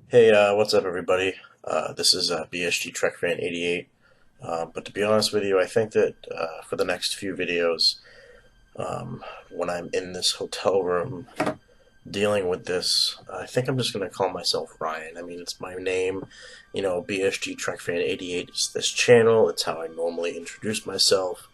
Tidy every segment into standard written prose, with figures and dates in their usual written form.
Hey, what's up, everybody? This is BSG Trek Fan 88. But to be honest with you, I think that for the next few videos, when I'm in this hotel room dealing with this, I think I'm just going to call myself Ryan. I mean, it's my name. BSG Trek Fan 88 is this channel. It's how I normally introduce myself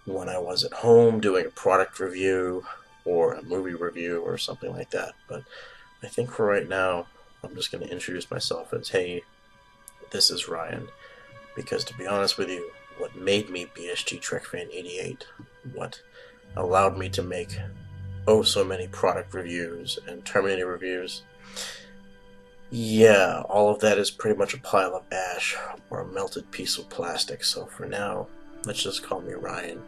when I was at home doing a product review or a movie review or something like that. But I think for right now, I'm just going to introduce myself as, hey, this is Ryan. Because to be honest with you, what made me BSG Trek Fan 88, what allowed me to make oh so many product reviews and Terminator reviews, yeah, all of that is pretty much a pile of ash or a melted piece of plastic. So for now, let's just call me Ryan.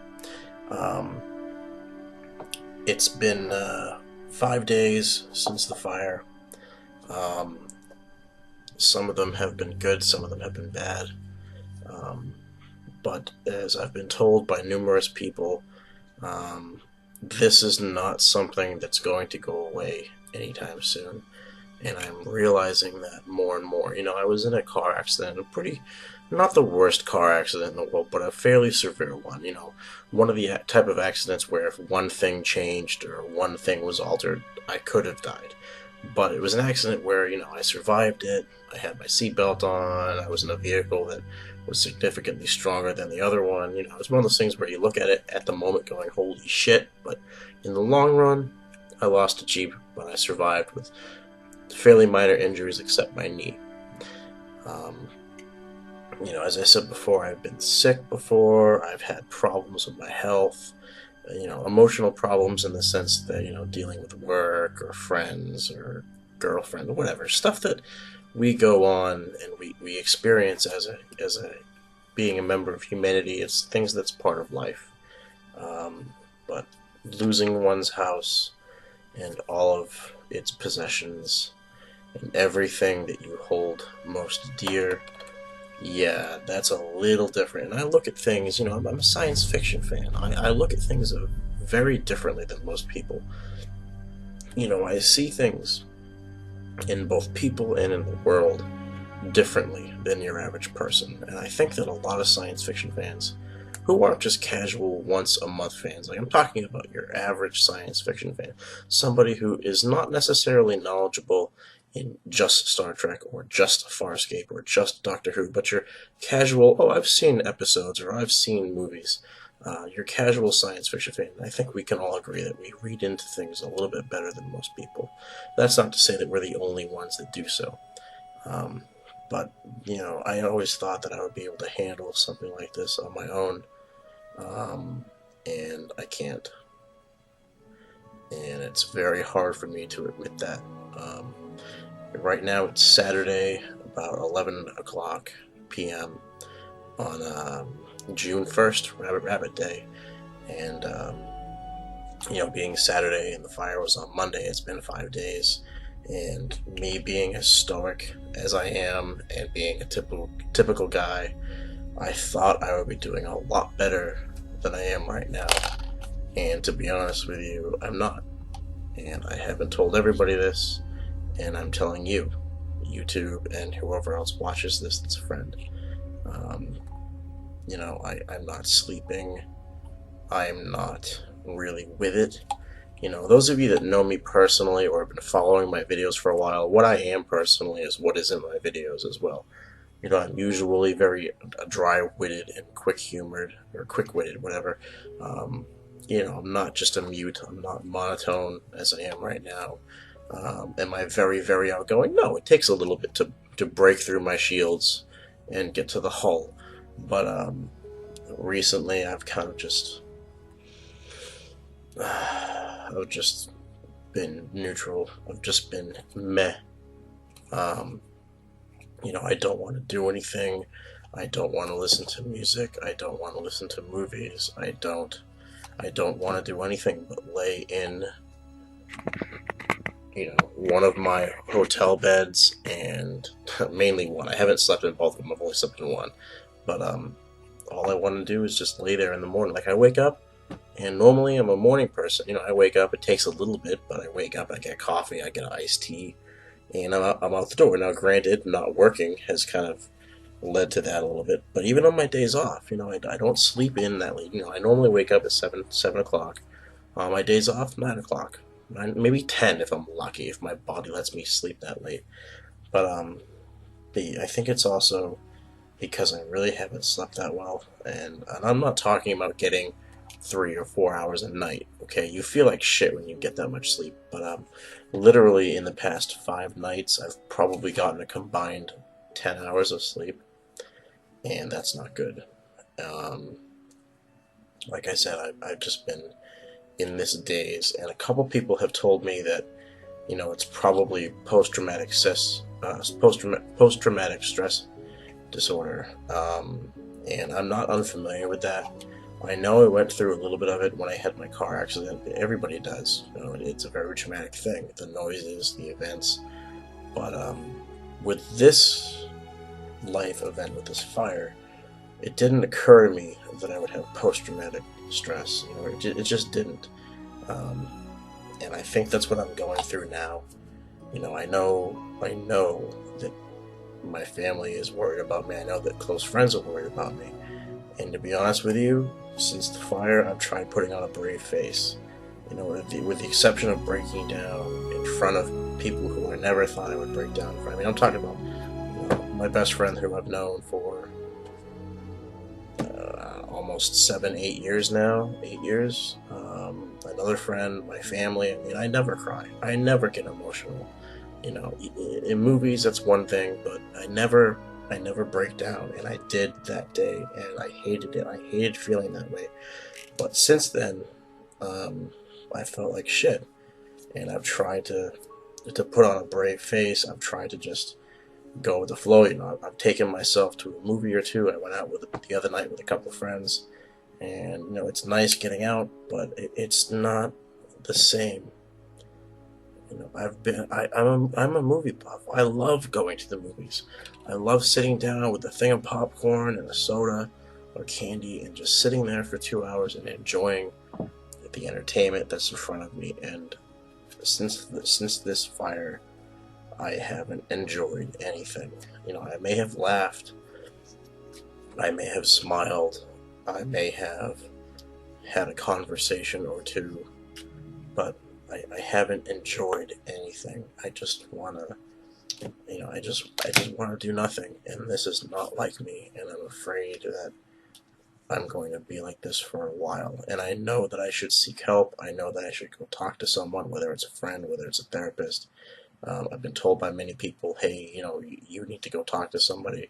Um, it's been 5 days since the fire. Um, some of them have been good, some of them have been bad. Um, but as I've been told by numerous people, um, this is not something that's going to go away anytime soon. And I'm realizing that more and more. I was in a car accident, not the worst car accident in the world, but a fairly severe one. One of the type of accidents where if one thing changed or one thing was altered, I could have died. But it was an accident where, I survived it. I had my seatbelt on. I was in a vehicle that was significantly stronger than the other one. It was one of those things where you look at it at the moment going, holy shit. But in the long run, I lost a Jeep, but I survived with fairly minor injuries except my knee. Um, as I said before, I've been sick before. I've had problems with my health. Emotional problems in the sense that, dealing with work or friends or girlfriend or whatever. Stuff that we go on and we experience as a being a member of humanity. It's things that's part of life. But losing one's house and all of its possessions and everything that you hold most dear, yeah, that's a little different. And I look at things, I'm a science fiction fan. I look at things very differently than most people. I see things in both people and in the world differently than your average person. And I think that a lot of science fiction fans who aren't just casual once a month fans, like I'm talking about your average science fiction fan, somebody who is not necessarily knowledgeable in just Star Trek or just Farscape or just Doctor Who, but your casual, oh, I've seen episodes or I've seen movies. Your casual science fiction fan, I think we can all agree that we read into things a little bit better than most people. That's not to say that we're the only ones that do so. Um, but, I always thought that I would be able to handle something like this on my own. Um, and I can't. And it's very hard for me to admit that. Um, right now it's Saturday, about 11 o'clock p.m. on June 1st, Rabbit Day. And, being Saturday and the fire was on Monday, it's been 5 days. And me being as stoic as I am and being a typical guy, I thought I would be doing a lot better than I am right now. And to be honest with you, I'm not. And I haven't told everybody this, and I'm telling you, YouTube, and whoever else watches this that's a friend. Um, I'm not sleeping. I'm not really with it. Those of you that know me personally or have been following my videos for a while, what I am personally is what is in my videos as well. I'm usually very dry-witted and quick-humored, or quick-witted, whatever. I'm not just a mute. I'm not monotone as I am right now. Am I very, very outgoing? No, it takes a little bit to break through my shields and get to the hull. But recently I've kind of I've just been neutral. I've just been meh. Um, I don't want to do anything. I don't want to listen to music. I don't want to listen to movies. I don't want to do anything but lay in, one of my hotel beds, and mainly one. I haven't slept in both of them. I've only slept in one. But all I want to do is just lay there in the morning. Like I wake up, and normally I'm a morning person. I wake up. It takes a little bit, but I wake up. I get coffee. I get iced tea. and I'm out the door. Now, granted, not working has kind of led to that a little bit, but even on my days off, I don't sleep in that late. I normally wake up at 7 o'clock. On my days off, 9 o'clock, maybe 10 if I'm lucky, if my body lets me sleep that late. But I think it's also because I really haven't slept that well, and I'm not talking about getting 3 or 4 hours a night. Okay, you feel like shit when you get that much sleep, but literally in the past 5 nights, I've probably gotten a combined 10 hours of sleep, and that's not good. Um, like I said, I've just been in this daze, and a couple people have told me that it's probably post-traumatic stress disorder, and I'm not unfamiliar with that. I know I went through a little bit of it when I had my car accident. Everybody does. It's a very traumatic thing. The noises, the events. But with this life event, with this fire, it didn't occur to me that I would have post-traumatic stress. It just didn't. Um, and I think that's what I'm going through now. I know that my family is worried about me. I know that close friends are worried about me. And to be honest with you, since the fire, I've tried putting on a brave face. With the exception of breaking down in front of people who I never thought I would break down in front. I mean, I'm talking about my best friend who I've known for almost 7, 8 years now. 8 years. Another friend, my family. I mean, I never cry. I never get emotional. In movies that's one thing, but I never break down, and I did that day, and I hated it. I hated feeling that way. But since then, I felt like shit, and I've tried to put on a brave face. I've tried to just go with the flow. I've taken myself to a movie or two. I went out with the other night with a couple of friends, and it's nice getting out, but it's not the same. I'm a movie buff. I love going to the movies. I love sitting down with a thing of popcorn and a soda or candy and just sitting there for 2 hours and enjoying the entertainment that's in front of me. And since this fire, I haven't enjoyed anything. I may have laughed, I may have smiled, I may have had a conversation or two, but I haven't enjoyed anything. I just wanna, I just want to do nothing, and this is not like me, and I'm afraid that I'm going to be like this for a while. And I know that I should seek help. I know that I should go talk to someone, whether it's a friend, whether it's a therapist. I've been told by many people, hey, you need to go talk to somebody.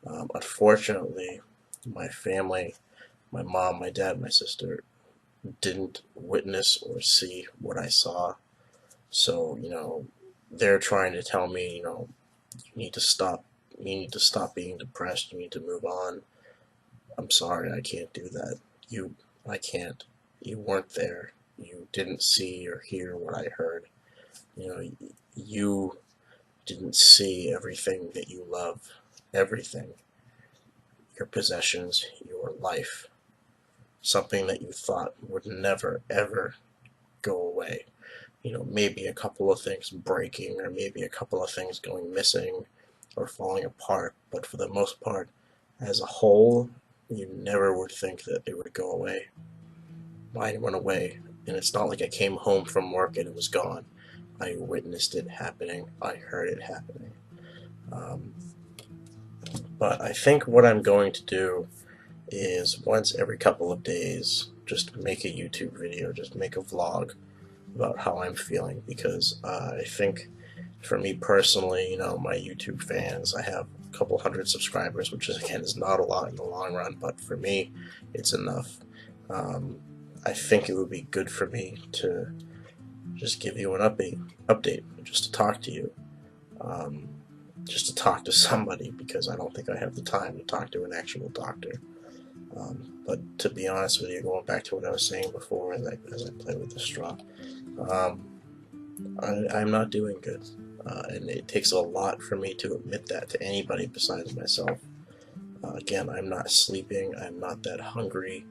Unfortunately, my family, my mom, my dad, my sister, didn't witness or see what I saw. So, they're trying to tell me, you need to stop. You need to stop being depressed. You need to move on. I'm sorry, I can't do that. I can't. You weren't there. You didn't see or hear what I heard. You didn't see everything that you love. Everything. Your possessions, your life. Something that you thought would never, ever go away. Maybe a couple of things breaking, or maybe a couple of things going missing or falling apart, but for the most part, as a whole, you never would think that it would go away. Mine went away, and it's not like I came home from work and it was gone. I witnessed it happening. I heard it happening. Um, but I think what I'm going to do is once every couple of days, just make a YouTube video, just make a vlog about how I'm feeling, because I think for me personally, my YouTube fans, I have a couple hundred subscribers, which again is not a lot in the long run, but for me, it's enough. I think it would be good for me to just give you an update, just to talk to you, um, just to talk to somebody, because I don't think I have the time to talk to an actual doctor. But to be honest with you, going back to what I was saying before, as I play with the straw, um, I'm not doing good, and it takes a lot for me to admit that to anybody besides myself. Again, I'm not sleeping, I'm not that hungry,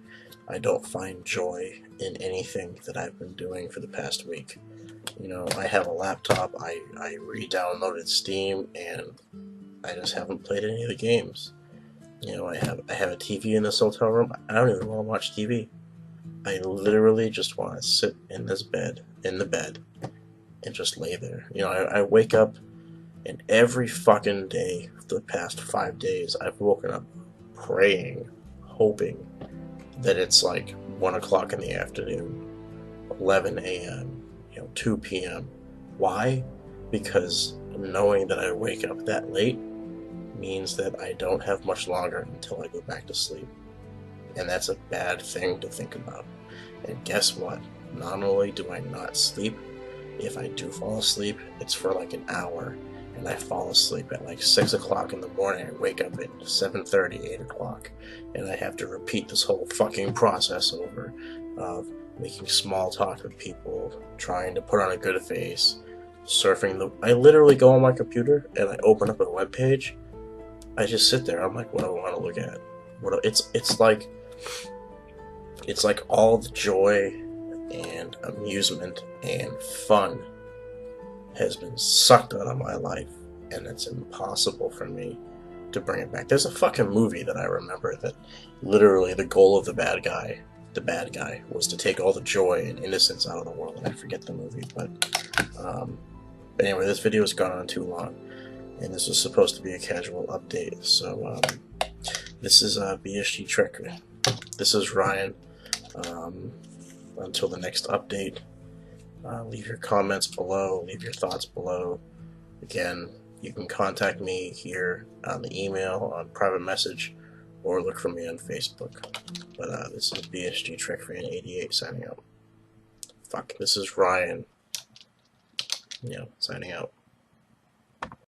I don't find joy in anything that I've been doing for the past week. You know, I have a laptop, I re-downloaded Steam, and I just haven't played any of the games. You know, I have a TV in this hotel room. I don't even want to watch TV. I literally just want to sit in the bed, and just lay there. You know, I wake up, and every fucking day for the past 5 days, I've woken up praying, hoping that it's like 1 o'clock in the afternoon, 11 a.m., 2 p.m. Why? Because knowing that I wake up that late means that I don't have much longer until I go back to sleep. And that's a bad thing to think about. And guess what? Not only do I not sleep, if I do fall asleep, it's for like an hour. And I fall asleep at like 6 o'clock in the morning. I wake up at 7:30, 8 o'clock. And I have to repeat this whole fucking process over of making small talk with people, trying to put on a good face, surfing the... I literally go on my computer and I open up a web page. I just sit there. I'm like, what do I want to look at? It's like all the joy and amusement and fun has been sucked out of my life, and it's impossible for me to bring it back. There's a fucking movie that I remember that literally the goal of the bad guy, was to take all the joy and innocence out of the world, and I forget the movie, but anyway, this video has gone on too long, and this was supposed to be a casual update, so this is BSG Trek. This is Ryan. Until the next update, leave your comments below, leave your thoughts below. Again, you can contact me here on the email, on private message, or look for me on Facebook. But this is BSG Trek Fan 88 signing out. Fuck, this is Ryan, signing out.